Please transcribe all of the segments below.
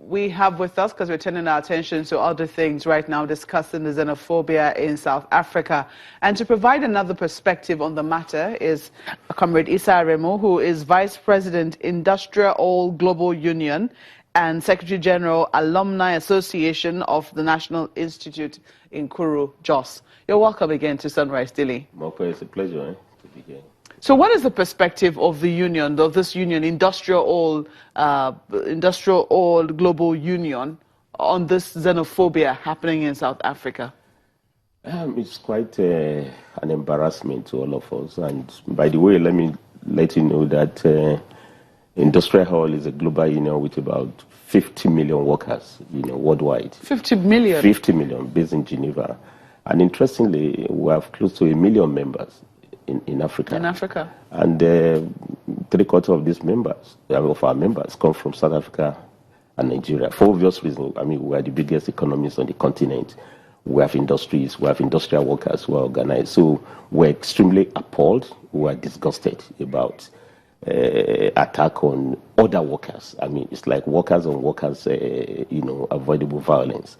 we have with us, because we're turning our attention to other things right now, discussing the xenophobia in South Africa. And to provide another perspective on the matter is Comrade Issa Aremu, who is Vice President, Industrial All Global Union and Secretary General, Alumni Association of the National Institute in Kuru, Jos. You're welcome again to Sunrise Daily. It's a pleasure to be here. So what is the perspective of the union, of this union, Industrial All Global Union, on this xenophobia happening in South Africa? It's quite an embarrassment to all of us. And by the way, let me let you know that Industrial Hall is a global union with about 50 million workers, worldwide. 50 million? 50 million, based in Geneva. And interestingly, we have close to 1 million members in Africa. In Africa. And 3/4 of these members, of our members, come from South Africa and Nigeria. For obvious reasons, we are the biggest economies on the continent. We have industries, we have industrial workers who are organized. So we're extremely appalled, we are disgusted about attack on other workers. It's like workers on workers, avoidable violence.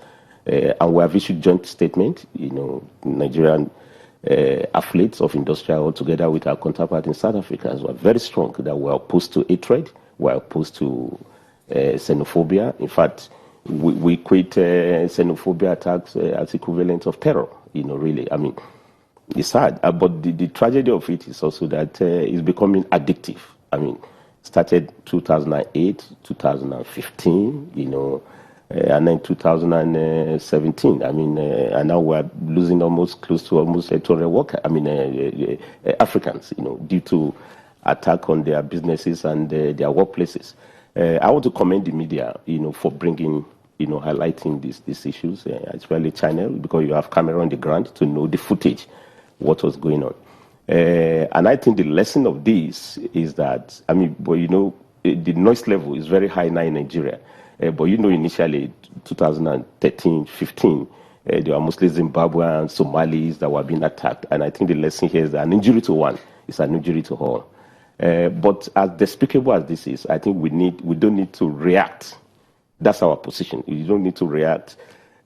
And we have issued joint statement, Nigerian affiliates of Industrial together with our counterpart in South Africa as well, very strong that we are opposed to hatred, we are opposed to xenophobia. In fact, we equate xenophobia attacks as equivalent of terror, really. It's sad, but the tragedy of it is also that it's becoming addictive. Started 2008, 2015, and then 2017. And now we're losing close to almost 200 workers, Africans, due to attack on their businesses and their workplaces. I want to commend the media, for bringing, highlighting these issues. It's really channel because you have camera on the ground to know the footage, what was going on. And I think the lesson of this is that, the noise level is very high now in Nigeria. But initially, 2013, 15, there were mostly Zimbabweans, Somalis that were being attacked. And I think the lesson here is that an injury to one is an injury to all. But as despicable as this is, I think we don't need to react. That's our position. We don't need to react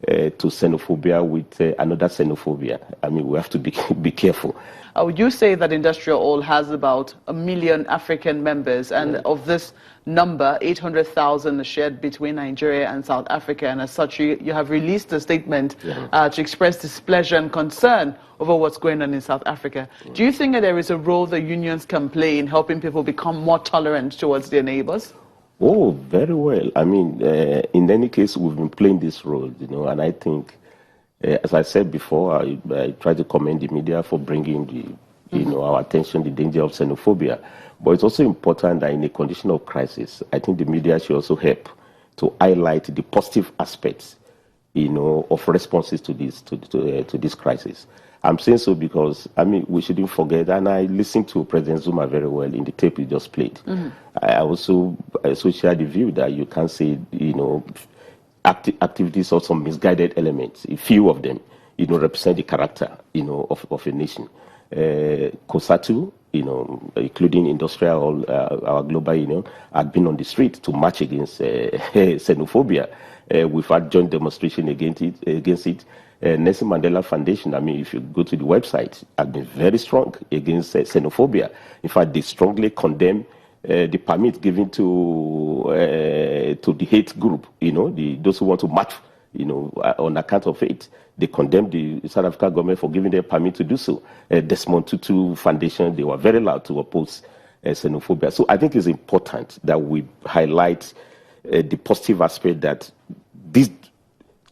to xenophobia with another xenophobia. We have to be careful. Would you say that Industrial All has about 1 million African members, and of this number, 800,000 are shared between Nigeria and South Africa, and as such, you have released a statement to express displeasure and concern over what's going on in South Africa. Do you think that there is a role the unions can play in helping people become more tolerant towards their neighbors? Oh, very well. In any case, we've been playing this role, and I think, as I said before, I try to commend the media for bringing our attention the danger of xenophobia. But it's also important that in a condition of crisis, I think the media should also help to highlight the positive aspects, of responses to this crisis. I'm saying so because, we shouldn't forget, and I listened to President Zuma very well in the tape you just played. I also share the view that you can't say, activities or some misguided elements, a few of them, represent the character, of a nation. COSATU, including Industrial, our global union, had been on the street to march against xenophobia. We've had joint demonstration against it. Nelson Mandela Foundation, if you go to the website, have been very strong against xenophobia. In fact, they strongly condemn the permit given to the hate group, those who want to march, on account of hate. They condemned the South African government for giving them permit to do so. Desmond Tutu Foundation, they were very loud to oppose xenophobia. So I think it's important that we highlight the positive aspect that this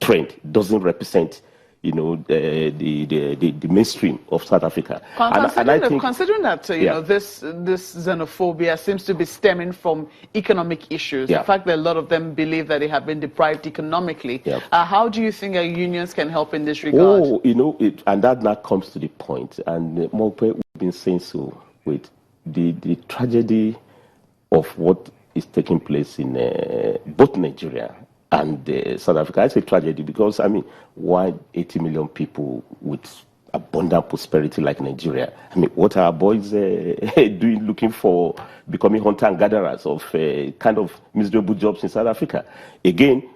trend doesn't represent the mainstream of South Africa. Considering that this xenophobia seems to be stemming from economic issues, the fact that a lot of them believe that they have been deprived economically, how do you think unions can help in this regard? And that now comes to the point, and we've been saying so, with the tragedy of what is taking place in both Nigeria and South Africa. I say tragedy because, why 80 million people with abundant prosperity like Nigeria. I mean, what are our boys doing, looking for becoming hunter and gatherers of kind of miserable jobs in South Africa? Again,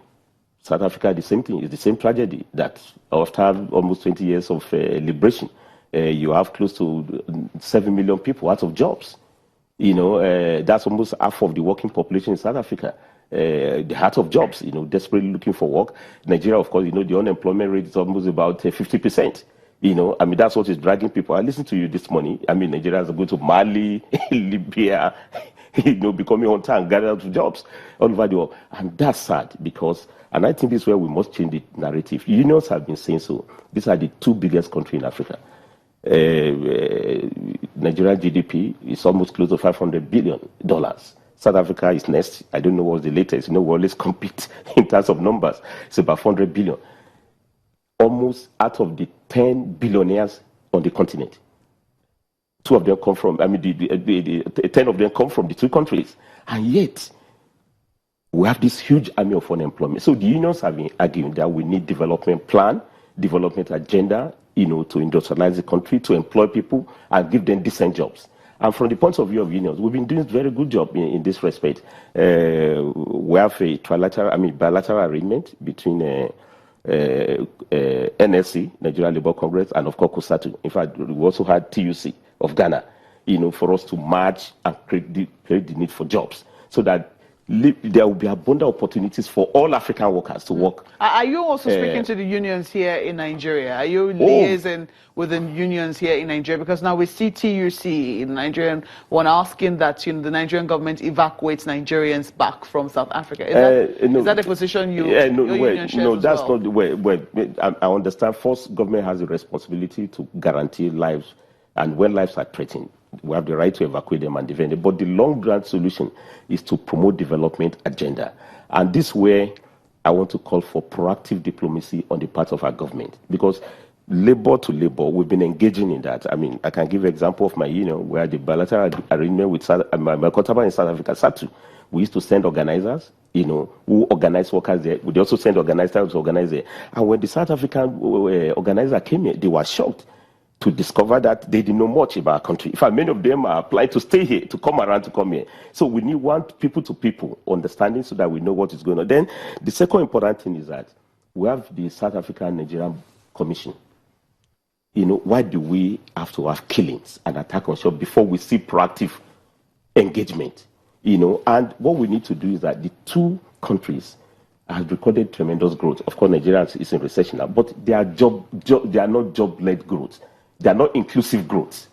South Africa, the same thing. It's the same tragedy that after almost 20 years of liberation, you have close to 7 million people out of jobs. That's almost half of the working population in South Africa. The heart of jobs, desperately looking for work. Nigeria, of course, the unemployment rate is almost about 50%. That's what is dragging people. I listened to you this morning. Nigeria is going to Mali, Libya, becoming hunter and gatherers of jobs all over the world. And that's sad because, and I think this is where we must change the narrative. Unions have been saying so. These are the two biggest countries in Africa. Nigerian GDP is almost close to $500 billion. South Africa is next. I don't know what's the latest. We always compete in terms of numbers. It's about 400 billion. Almost out of the 10 billionaires on the continent, 2 of them come from, 10 of them come from the 2 countries. And yet, we have this huge army of unemployment. So the unions have been arguing that we need development plan, development agenda, to industrialize the country, to employ people and give them decent jobs. And from the point of view of unions, we've been doing a very good job in this respect. We have a bilateral agreement between NLC, Nigeria Labour Congress, and of course COSATU. In fact, we also had TUC of Ghana, for us to merge and create the need for jobs, so that there will be abundant opportunities for all African workers to work. Are you also speaking to the unions here in Nigeria? Are you liaising with the unions here in Nigeria? Because now we see TUC in Nigeria, one asking that the Nigerian government evacuates Nigerians back from South Africa. Is that a position your union shares no, that's well? not the way. I understand. First, government has a responsibility to guarantee lives, and when lives are threatened, we have the right to evacuate them and defend them. But the long-run solution is to promote development agenda. And this way, I want to call for proactive diplomacy on the part of our government. Because labor to labor, we've been engaging in that. I can give an example of my union, where the bilateral arrangement with my counterpart in South Africa, SATU, we used to send organizers, who organize workers there. We also send organizers to organize there. And when the South African organizer came here, they were shocked to discover that they didn't know much about our country. In fact, many of them are applying to stay here, to come here. So we need one people-to-people understanding so that we know what is going on. Then the second important thing is that we have the South African Nigerian Commission. Why do we have to have killings and attack on shop before we see proactive engagement? And what we need to do is that the 2 countries have recorded tremendous growth. Of course, Nigeria is in recession now, but they are not job-led growth. They are not inclusive growth.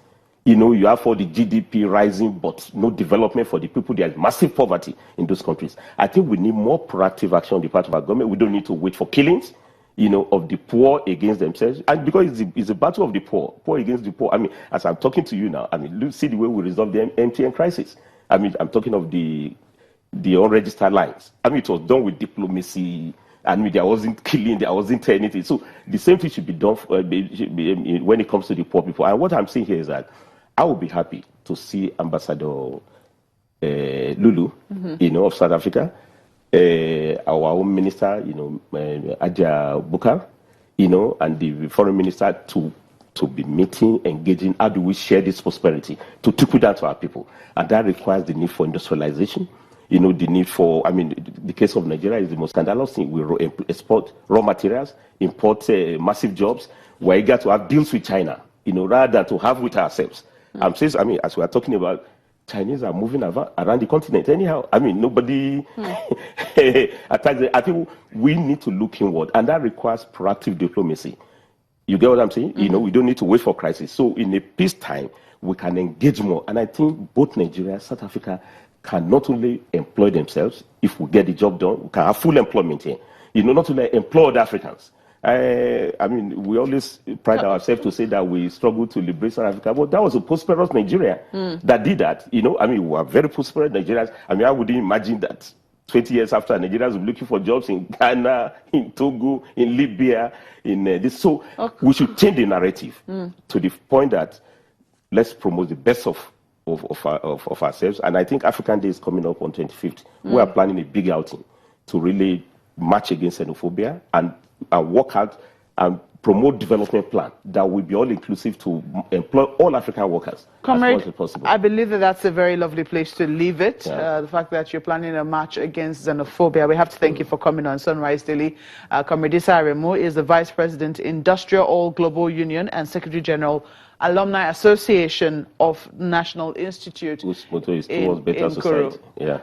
You have all the GDP rising, but no development for the people. There is massive poverty in those countries. I think we need more proactive action on the part of our government. We don't need to wait for killings, of the poor against themselves. And because it's a battle of the poor against the poor. As I'm talking to you now, see the way we resolve the MTN crisis. I'm talking of the unregistered lines. It was done with diplomacy. There wasn't killing, there wasn't anything. So the same thing should be done when it comes to the poor people. And what I'm saying here is that I would be happy to see Ambassador Lulu, of South Africa, our own minister, Aja Bukar, and the foreign minister to be meeting, engaging. How do we share this prosperity to trickle down to our people? And that requires the need for industrialization. The need for, the case of Nigeria is the most scandalous thing. We export raw materials, import massive jobs. We're eager to have deals with China, rather than to have with ourselves. As we are talking about, Chinese are moving around the continent anyhow. Nobody attacks them. I think we need to look inward, and that requires proactive diplomacy. You get what I'm saying? We don't need to wait for crisis. So in a peacetime, we can engage more. And I think both Nigeria and South Africa can not only employ themselves, if we get the job done, we can have full employment here. Not only employ other Africans. We always pride ourselves to say that we struggled to liberate South Africa, but that was a prosperous Nigeria that did that. We were very prosperous Nigerians. I wouldn't imagine that 20 years after, Nigerians will be looking for jobs in Ghana, in Togo, in Libya, in this. So we should change the narrative to the point that let's promote the best of ourselves. And I think African Day is coming up on 25th. We are planning a big outing to really march against xenophobia and work out and promote development plan that will be all inclusive to employ all African workers Comrade, as much as possible. I believe that that's a very lovely place to leave it. Yeah. The fact that you're planning a march against xenophobia. We have to thank you for coming on Sunrise Daily. Comrade Issa Aremu is the Vice President, Industrial All Global Union and Secretary General, Alumni Association of National Institute. Whose motto is towards better society. Yeah.